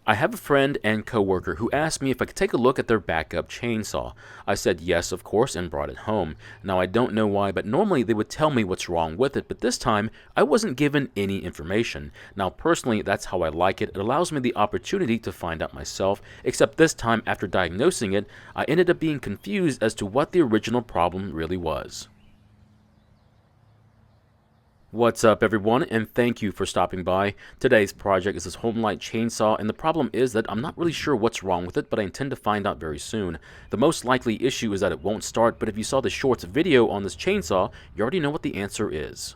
I have a friend and coworker who asked me if I could take a look at their backup chainsaw. I said yes, of course, and brought it home. Now, I don't know why, but normally they would tell me what's wrong with it, but this time I wasn't given any information. Now, personally, that's how I like it. It allows me the opportunity to find out myself, except this time, after diagnosing it, I ended up being confused as to what the original problem really was. What's up, everyone, and thank you for stopping by. Today's project is this Homelite chainsaw, and the problem is that I'm not really sure what's wrong with it, but I intend to find out very soon. The most likely issue is that it won't start, but if you saw the shorts video on this chainsaw, you already know what the answer is.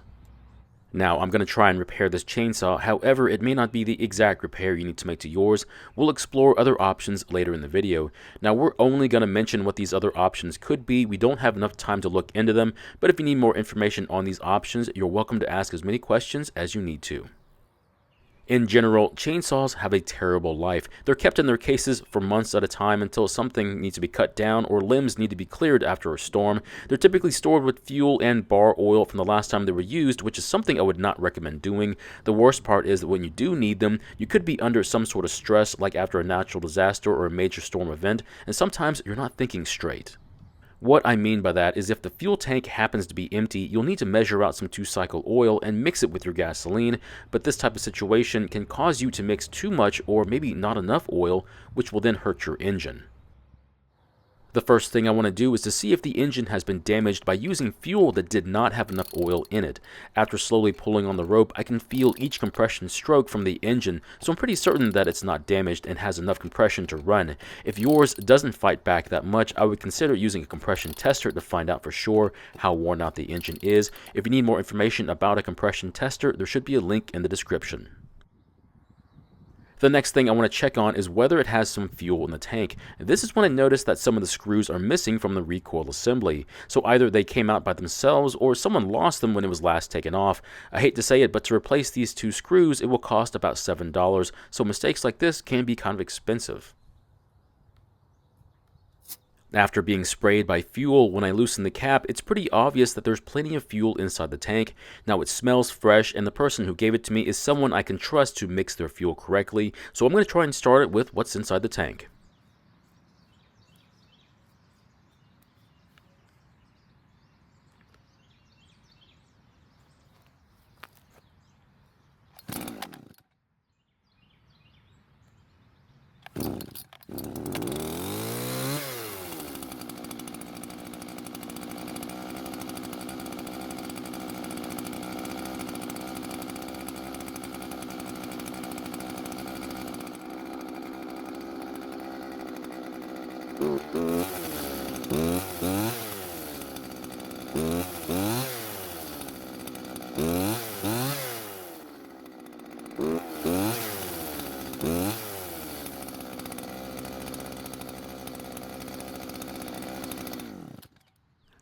Now, I'm going to try and repair this chainsaw, however, it may not be the exact repair you need to make to yours. We'll explore other options later in the video. Now, we're only going to mention what these other options could be. We don't have enough time to look into them, but if you need more information on these options, you're welcome to ask as many questions as you need to. In general, chainsaws have a terrible life. They're kept in their cases for months at a time until something needs to be cut down or limbs need to be cleared after a storm. They're typically stored with fuel and bar oil from the last time they were used, which is something I would not recommend doing. The worst part is that when you do need them, you could be under some sort of stress, like after a natural disaster or a major storm event, and sometimes you're not thinking straight. What I mean by that is if the fuel tank happens to be empty, you'll need to measure out some 2-cycle oil and mix it with your gasoline, but this type of situation can cause you to mix too much or maybe not enough oil, which will then hurt your engine. The first thing I want to do is to see if the engine has been damaged by using fuel that did not have enough oil in it. After slowly pulling on the rope, I can feel each compression stroke from the engine, so I'm pretty certain that it's not damaged and has enough compression to run. If yours doesn't fight back that much, I would consider using a compression tester to find out for sure how worn out the engine is. If you need more information about a compression tester, there should be a link in the description. The next thing I want to check on is whether it has some fuel in the tank. This is when I noticed that some of the screws are missing from the recoil assembly. So either they came out by themselves or someone lost them when it was last taken off. I hate to say it, but to replace these 2 screws, it will cost about $7. So mistakes like this can be kind of expensive. After being sprayed by fuel, when I loosen the cap, it's pretty obvious that there's plenty of fuel inside the tank. Now it smells fresh, and the person who gave it to me is someone I can trust to mix their fuel correctly, so I'm going to try and start it with what's inside the tank.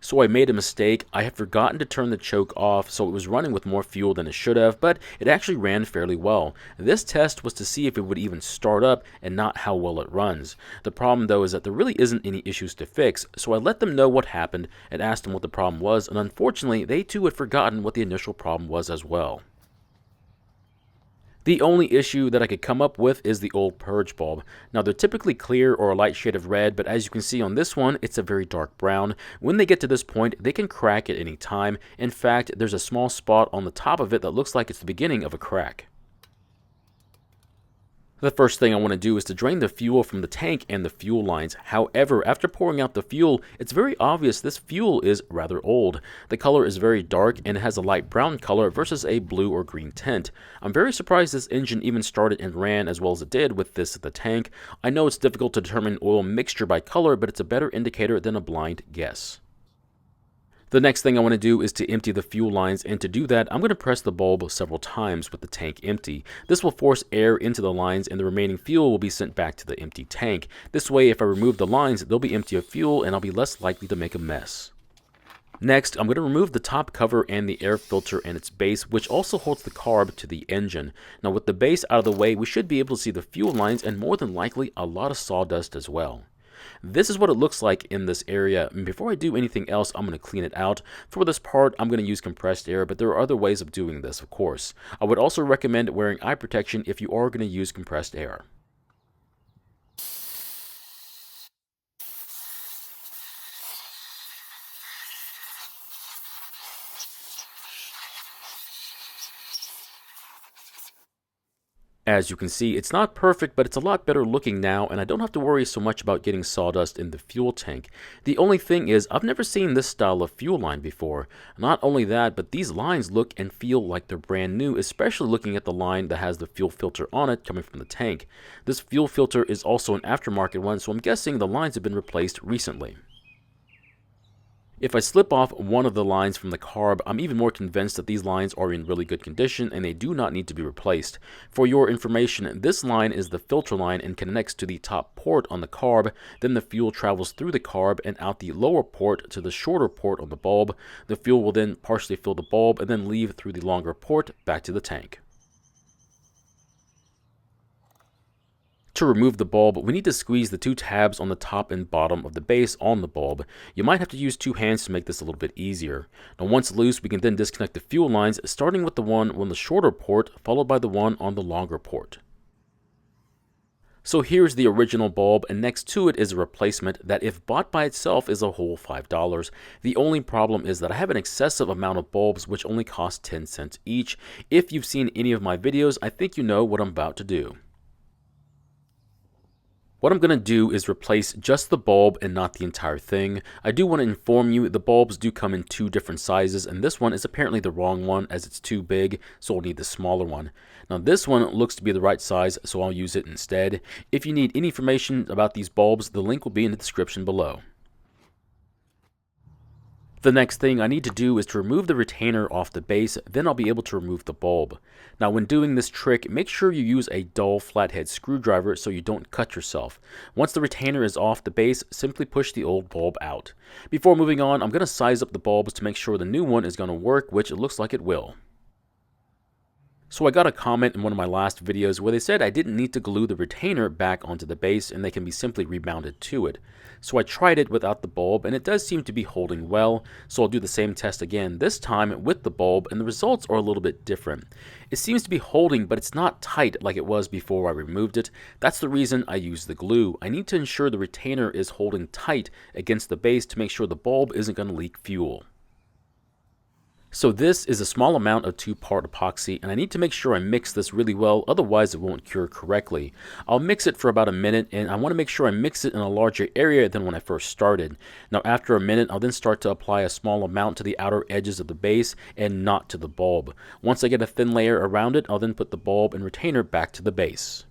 So I made a mistake. I had forgotten to turn the choke off, so it was running with more fuel than it should have, but it actually ran fairly well. This test was to see if it would even start up and not how well it runs. The problem though is that there really isn't any issues to fix, so I let them know what happened and asked them what the problem was, and unfortunately they too had forgotten what the initial problem was as well. The only issue that I could come up with is the old purge bulb. Now they're typically clear or a light shade of red, but as you can see on this one, it's a very dark brown. When they get to this point, they can crack at any time. In fact, there's a small spot on the top of it that looks like it's the beginning of a crack. The first thing I want to do is to drain the fuel from the tank and the fuel lines. However, after pouring out the fuel, it's very obvious this fuel is rather old. The color is very dark and it has a light brown color versus a blue or green tint. I'm very surprised this engine even started and ran as well as it did with this at the tank. I know it's difficult to determine oil mixture by color, but it's a better indicator than a blind guess. The next thing I want to do is to empty the fuel lines, and to do that, I'm going to press the bulb several times with the tank empty. This will force air into the lines, and the remaining fuel will be sent back to the empty tank. This way, if I remove the lines, they'll be empty of fuel, and I'll be less likely to make a mess. Next, I'm going to remove the top cover and the air filter and its base, which also holds the carb to the engine. Now, with the base out of the way, we should be able to see the fuel lines and more than likely a lot of sawdust as well. This is what it looks like in this area, and before I do anything else, I'm going to clean it out. For this part, I'm going to use compressed air, but there are other ways of doing this, of course. I would also recommend wearing eye protection if you are going to use compressed air. As you can see, it's not perfect, but it's a lot better looking now, and I don't have to worry so much about getting sawdust in the fuel tank. The only thing is, I've never seen this style of fuel line before. Not only that, but these lines look and feel like they're brand new, especially looking at the line that has the fuel filter on it coming from the tank. This fuel filter is also an aftermarket one, so I'm guessing the lines have been replaced recently. If I slip off one of the lines from the carb, I'm even more convinced that these lines are in really good condition and they do not need to be replaced. For your information, this line is the filter line and connects to the top port on the carb. Then the fuel travels through the carb and out the lower port to the shorter port on the bulb. The fuel will then partially fill the bulb and then leave through the longer port back to the tank. To remove the bulb, we need to squeeze the two tabs on the top and bottom of the base on the bulb. You might have to use two hands to make this a little bit easier. Now once loose, we can then disconnect the fuel lines, starting with the one on the shorter port, followed by the one on the longer port. So here's the original bulb, and next to it is a replacement that, if bought by itself, is a whole $5. The only problem is that I have an excessive amount of bulbs which only cost 10 cents each. If you've seen any of my videos, I think you know what I'm about to do. What I'm going to do is replace just the bulb and not the entire thing. I do want to inform you the bulbs do come in two different sizes, and this one is apparently the wrong one as it's too big, so I'll need the smaller one. Now this one looks to be the right size, so I'll use it instead. If you need any information about these bulbs, the link will be in the description below. The next thing I need to do is to remove the retainer off the base, then I'll be able to remove the bulb. Now when doing this trick, make sure you use a dull flathead screwdriver so you don't cut yourself. Once the retainer is off the base, simply push the old bulb out. Before moving on, I'm going to size up the bulbs to make sure the new one is going to work, which it looks like it will. So I got a comment in one of my last videos where they said I didn't need to glue the retainer back onto the base and they can be simply rebounded to it. So I tried it without the bulb and it does seem to be holding well, so I'll do the same test again, this time with the bulb, and the results are a little bit different. It seems to be holding, but it's not tight like it was before I removed it. That's the reason I use the glue. I need to ensure the retainer is holding tight against the base to make sure the bulb isn't going to leak fuel. So this is a small amount of 2-part epoxy, and I need to make sure I mix this really well, otherwise it won't cure correctly. I'll mix it for about a minute, and I want to make sure I mix it in a larger area than when I first started. Now after a minute, I'll then start to apply a small amount to the outer edges of the base and not to the bulb. Once I get a thin layer around it, I'll then put the bulb and retainer back to the base.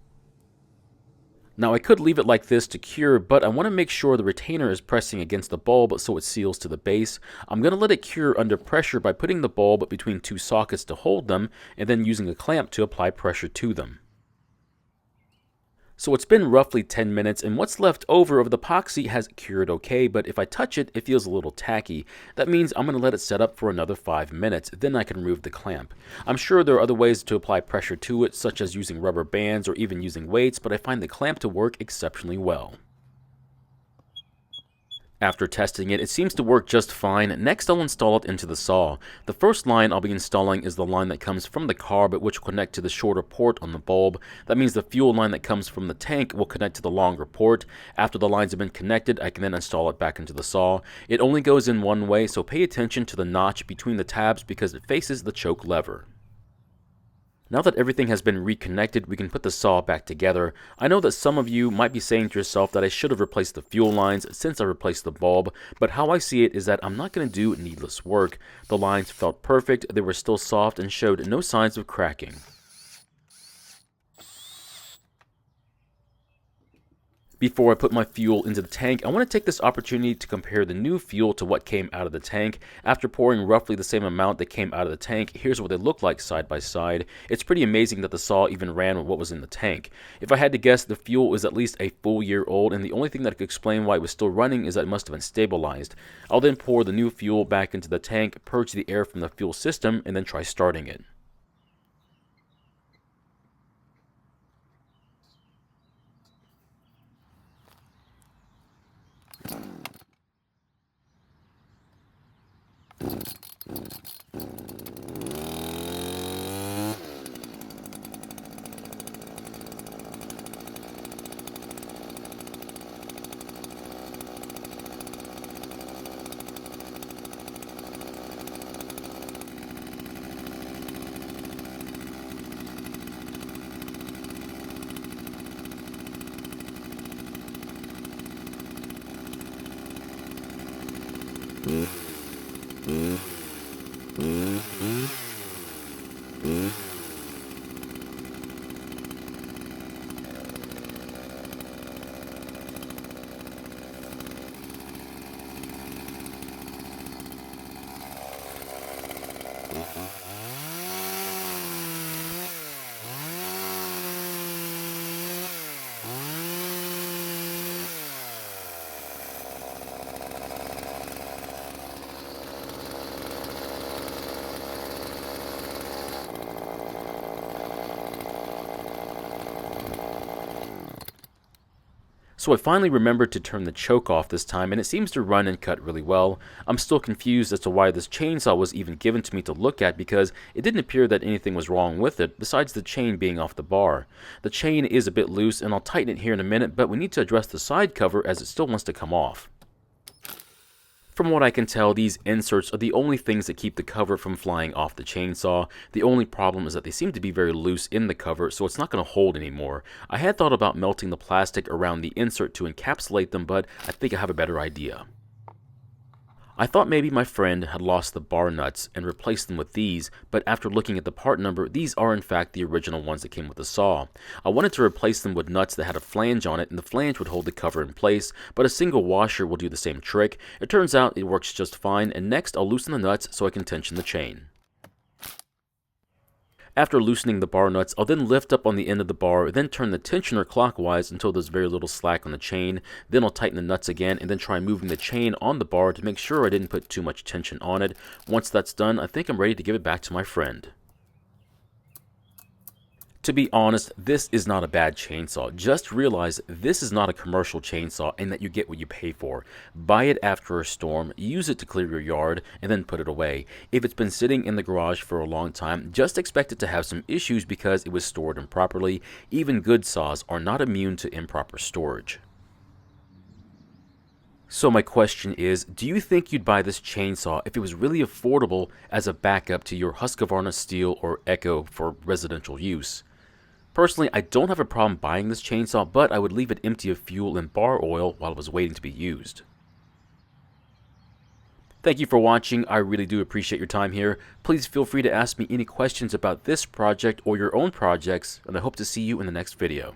Now I could leave it like this to cure, but I want to make sure the retainer is pressing against the bulb so it seals to the base. I'm going to let it cure under pressure by putting the bulb between two sockets to hold them, and then using a clamp to apply pressure to them. So it's been roughly 10 minutes, and what's left over of the epoxy has cured okay, but if I touch it, it feels a little tacky. That means I'm going to let it set up for another 5 minutes, then I can remove the clamp. I'm sure there are other ways to apply pressure to it, such as using rubber bands or even using weights, but I find the clamp to work exceptionally well. After testing it, it seems to work just fine. Next, I'll install it into the saw. The first line I'll be installing is the line that comes from the carb, which will connect to the shorter port on the bulb. That means the fuel line that comes from the tank will connect to the longer port. After the lines have been connected, I can then install it back into the saw. It only goes in one way, so pay attention to the notch between the tabs because it faces the choke lever. Now that everything has been reconnected, we can put the saw back together. I know that some of you might be saying to yourself that I should have replaced the fuel lines since I replaced the bulb, but how I see it is that I'm not going to do needless work. The lines felt perfect, they were still soft, and showed no signs of cracking. Before I put my fuel into the tank, I want to take this opportunity to compare the new fuel to what came out of the tank. After pouring roughly the same amount that came out of the tank, here's what they look like side by side. It's pretty amazing that the saw even ran with what was in the tank. If I had to guess, the fuel is at least a full year old, and the only thing that could explain why it was still running is that it must have been stabilized. I'll then pour the new fuel back into the tank, purge the air from the fuel system, and then try starting it. So I finally remembered to turn the choke off this time, and it seems to run and cut really well. I'm still confused as to why this chainsaw was even given to me to look at, because it didn't appear that anything was wrong with it, besides the chain being off the bar. The chain is a bit loose, and I'll tighten it here in a minute, but we need to address the side cover as it still wants to come off. From what I can tell, these inserts are the only things that keep the cover from flying off the chainsaw. The only problem is that they seem to be very loose in the cover, so it's not going to hold anymore. I had thought about melting the plastic around the insert to encapsulate them, but I think I have a better idea. I thought maybe my friend had lost the bar nuts and replaced them with these, but after looking at the part number, these are in fact the original ones that came with the saw. I wanted to replace them with nuts that had a flange on it, and the flange would hold the cover in place, but a single washer will do the same trick. It turns out it works just fine, and next I'll loosen the nuts so I can tension the chain. After loosening the bar nuts, I'll then lift up on the end of the bar, then turn the tensioner clockwise until there's very little slack on the chain. Then I'll tighten the nuts again and then try moving the chain on the bar to make sure I didn't put too much tension on it. Once that's done, I think I'm ready to give it back to my friend. To be honest, this is not a bad chainsaw. Just realize this is not a commercial chainsaw and that you get what you pay for. Buy it after a storm, use it to clear your yard, and then put it away. If it's been sitting in the garage for a long time, just expect it to have some issues because it was stored improperly. Even good saws are not immune to improper storage. So my question is, do you think you'd buy this chainsaw if it was really affordable as a backup to your Husqvarna Steel or Echo for residential use? Personally, I don't have a problem buying this chainsaw, but I would leave it empty of fuel and bar oil while it was waiting to be used. Thank you for watching. I really do appreciate your time here. Please feel free to ask me any questions about this project or your own projects, and I hope to see you in the next video.